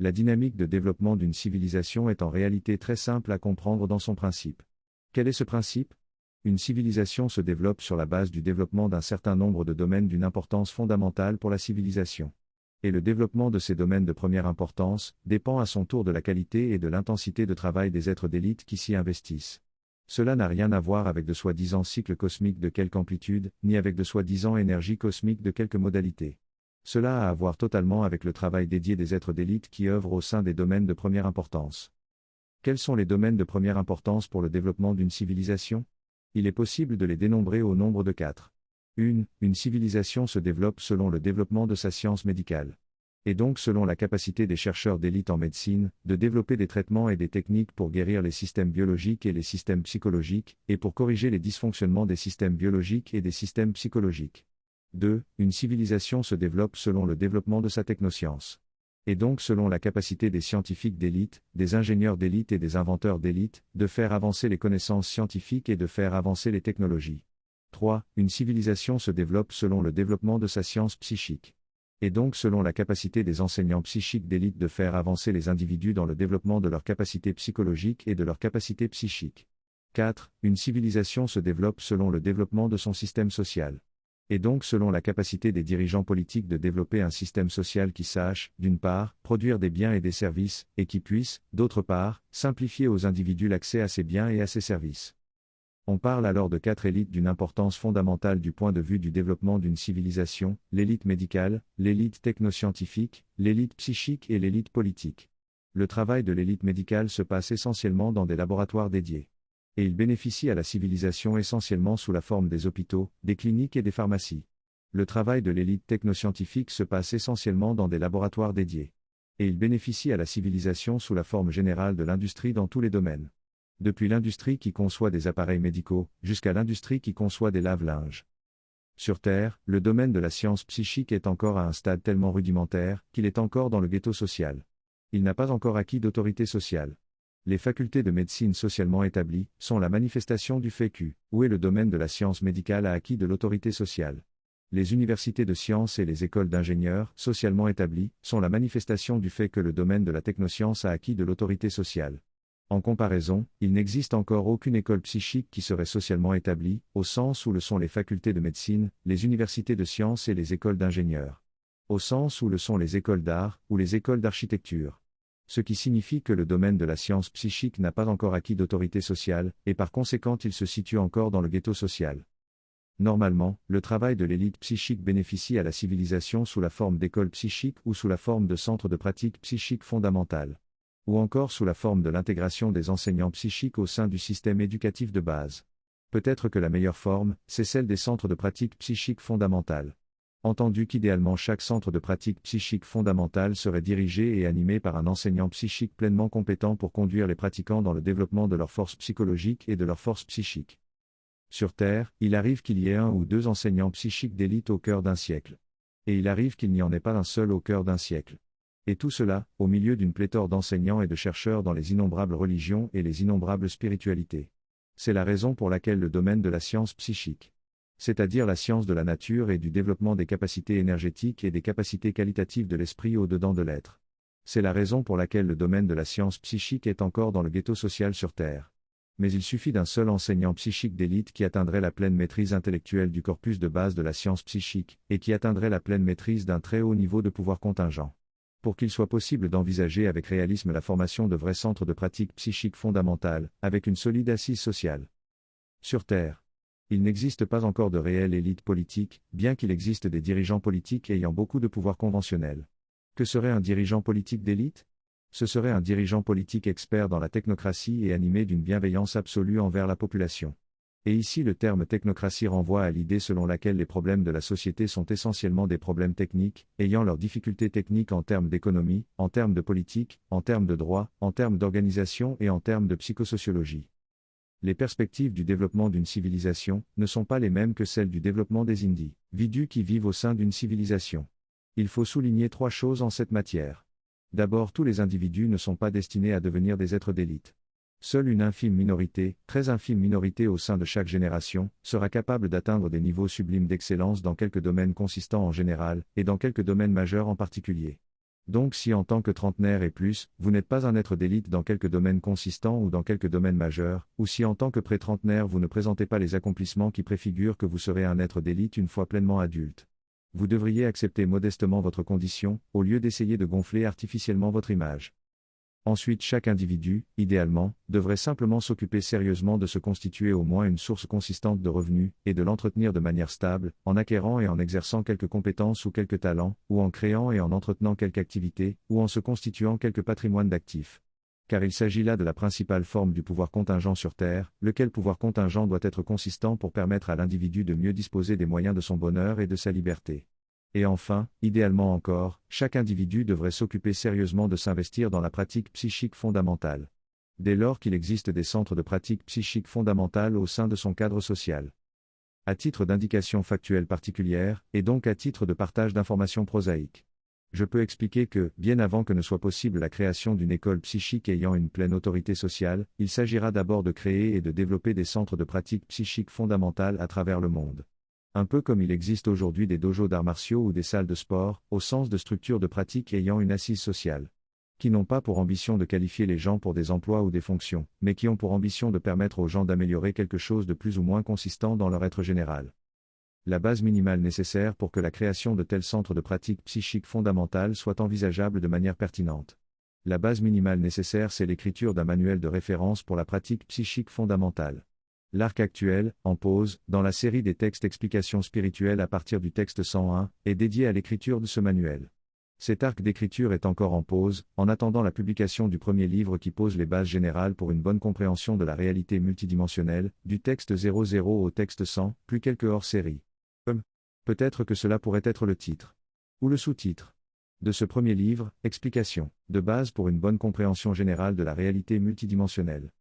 La dynamique de développement d'une civilisation est en réalité très simple à comprendre dans son principe. Quel est ce principe ? Une civilisation se développe sur la base du développement d'un certain nombre de domaines d'une importance fondamentale pour la civilisation. Et le développement de ces domaines de première importance dépend à son tour de la qualité et de l'intensité de travail des êtres d'élite qui s'y investissent. Cela n'a rien à voir avec de soi-disant cycles cosmiques de quelque amplitude, ni avec de soi-disant énergie cosmique de quelque modalité. Cela a à voir totalement avec le travail dédié des êtres d'élite qui œuvrent au sein des domaines de première importance. Quels sont les domaines de première importance pour le développement d'une civilisation ? Il est possible de les dénombrer au nombre de 4. Une civilisation se développe selon le développement de sa science médicale. Et donc selon la capacité des chercheurs d'élite en médecine, de développer des traitements et des techniques pour guérir les systèmes biologiques et les systèmes psychologiques, et pour corriger les dysfonctionnements des systèmes biologiques et des systèmes psychologiques. 2. Une civilisation se développe selon le développement de sa technoscience. Et donc selon la capacité des scientifiques d'élite, des ingénieurs d'élite et des inventeurs d'élite, de faire avancer les connaissances scientifiques et de faire avancer les technologies. 3. Une civilisation se développe selon le développement de sa science psychique. Et donc selon la capacité des enseignants psychiques d'élite de faire avancer les individus dans le développement de leurs capacités psychologiques et de leurs capacités psychiques. 4. Une civilisation se développe selon le développement de son système social. Et donc selon la capacité des dirigeants politiques de développer un système social qui sache, d'une part, produire des biens et des services, et qui puisse, d'autre part, simplifier aux individus l'accès à ces biens et à ces services. On parle alors de 4 élites d'une importance fondamentale du point de vue du développement d'une civilisation, l'élite médicale, l'élite technoscientifique, l'élite psychique et l'élite politique. Le travail de l'élite médicale se passe essentiellement dans des laboratoires dédiés. Et il bénéficie à la civilisation essentiellement sous la forme des hôpitaux, des cliniques et des pharmacies. Le travail de l'élite technoscientifique se passe essentiellement dans des laboratoires dédiés. Et il bénéficie à la civilisation sous la forme générale de l'industrie dans tous les domaines. Depuis l'industrie qui conçoit des appareils médicaux, jusqu'à l'industrie qui conçoit des lave-linges. Sur Terre, le domaine de la science psychique est encore à un stade tellement rudimentaire, qu'il est encore dans le ghetto social. Il n'a pas encore acquis d'autorité sociale. Les facultés de médecine socialement établies sont la manifestation du fait où est le domaine de la science médicale a acquis de l'autorité sociale. Les universités de sciences et les écoles d'ingénieurs, socialement établies, sont la manifestation du fait que le domaine de la technoscience a acquis de l'autorité sociale. En comparaison, il n'existe encore aucune école psychique qui serait socialement établie, au sens où le sont les facultés de médecine, les universités de sciences et les écoles d'ingénieurs. Au sens où le sont les écoles d'art, ou les écoles d'architecture. Ce qui signifie que le domaine de la science psychique n'a pas encore acquis d'autorité sociale, et par conséquent il se situe encore dans le ghetto social. Normalement, le travail de l'élite psychique bénéficie à la civilisation sous la forme d'écoles psychiques ou sous la forme de centres de pratique psychique fondamentale. Ou encore sous la forme de l'intégration des enseignants psychiques au sein du système éducatif de base. Peut-être que la meilleure forme, c'est celle des centres de pratique psychique fondamentale. Entendu qu'idéalement chaque centre de pratique psychique fondamentale serait dirigé et animé par un enseignant psychique pleinement compétent pour conduire les pratiquants dans le développement de leurs forces psychologiques et de leurs forces psychiques. Sur Terre, il arrive qu'il y ait 1 ou 2 enseignants psychiques d'élite au cœur d'un siècle. Et il arrive qu'il n'y en ait pas un seul au cœur d'un siècle. Et tout cela, au milieu d'une pléthore d'enseignants et de chercheurs dans les innombrables religions et les innombrables spiritualités. C'est la raison pour laquelle le domaine de la science psychique, c'est-à-dire la science de la nature et du développement des capacités énergétiques et des capacités qualitatives de l'esprit au-dedans de l'être. C'est la raison pour laquelle le domaine de la science psychique est encore dans le ghetto social sur Terre. Mais il suffit d'un seul enseignant psychique d'élite qui atteindrait la pleine maîtrise intellectuelle du corpus de base de la science psychique, et qui atteindrait la pleine maîtrise d'un très haut niveau de pouvoir contingent. Pour qu'il soit possible d'envisager avec réalisme la formation de vrais centres de pratique psychique fondamentale, avec une solide assise sociale. Sur Terre, il n'existe pas encore de réelle élite politique, bien qu'il existe des dirigeants politiques ayant beaucoup de pouvoir conventionnel. Que serait un dirigeant politique d'élite ? Ce serait un dirigeant politique expert dans la technocratie et animé d'une bienveillance absolue envers la population. Et ici le terme technocratie renvoie à l'idée selon laquelle les problèmes de la société sont essentiellement des problèmes techniques, ayant leurs difficultés techniques en termes d'économie, en termes de politique, en termes de droit, en termes d'organisation et en termes de psychosociologie. Les perspectives du développement d'une civilisation ne sont pas les mêmes que celles du développement des individus qui vivent au sein d'une civilisation. Il faut souligner 3 choses en cette matière. D'abord, tous les individus ne sont pas destinés à devenir des êtres d'élite. Seule une infime minorité, très infime minorité au sein de chaque génération, sera capable d'atteindre des niveaux sublimes d'excellence dans quelques domaines consistants en général, et dans quelques domaines majeurs en particulier. Donc si en tant que trentenaire et plus, vous n'êtes pas un être d'élite dans quelques domaines consistants ou dans quelques domaines majeurs, ou si en tant que pré-trentenaire vous ne présentez pas les accomplissements qui préfigurent que vous serez un être d'élite une fois pleinement adulte, vous devriez accepter modestement votre condition, au lieu d'essayer de gonfler artificiellement votre image. Ensuite, chaque individu, idéalement, devrait simplement s'occuper sérieusement de se constituer au moins une source consistante de revenus, et de l'entretenir de manière stable, en acquérant et en exerçant quelques compétences ou quelques talents, ou en créant et en entretenant quelque activité, ou en se constituant quelque patrimoine d'actifs. Car il s'agit là de la principale forme du pouvoir contingent sur Terre, lequel pouvoir contingent doit être consistant pour permettre à l'individu de mieux disposer des moyens de son bonheur et de sa liberté. Et enfin, idéalement encore, chaque individu devrait s'occuper sérieusement de s'investir dans la pratique psychique fondamentale. Dès lors qu'il existe des centres de pratique psychique fondamentale au sein de son cadre social. À titre d'indication factuelle particulière, et donc à titre de partage d'informations prosaïques. Je peux expliquer que, bien avant que ne soit possible la création d'une école psychique ayant une pleine autorité sociale, il s'agira d'abord de créer et de développer des centres de pratique psychique fondamentale à travers le monde. Un peu comme il existe aujourd'hui des dojos d'arts martiaux ou des salles de sport, au sens de structures de pratique ayant une assise sociale. Qui n'ont pas pour ambition de qualifier les gens pour des emplois ou des fonctions, mais qui ont pour ambition de permettre aux gens d'améliorer quelque chose de plus ou moins consistant dans leur être général. La base minimale nécessaire pour que la création de tels centres de pratique psychique fondamentale soit envisageable de manière pertinente. La base minimale nécessaire, c'est l'écriture d'un manuel de référence pour la pratique psychique fondamentale. L'arc actuel, en pause, dans la série des textes explications spirituelles à partir du texte 101, est dédié à l'écriture de ce manuel. Cet arc d'écriture est encore en pause, en attendant la publication du premier livre qui pose les bases générales pour une bonne compréhension de la réalité multidimensionnelle, du texte 00 au texte 100, plus quelques hors-séries. Peut-être que cela pourrait être le titre. Ou le sous-titre. De ce premier livre, Explications, de base pour une bonne compréhension générale de la réalité multidimensionnelle.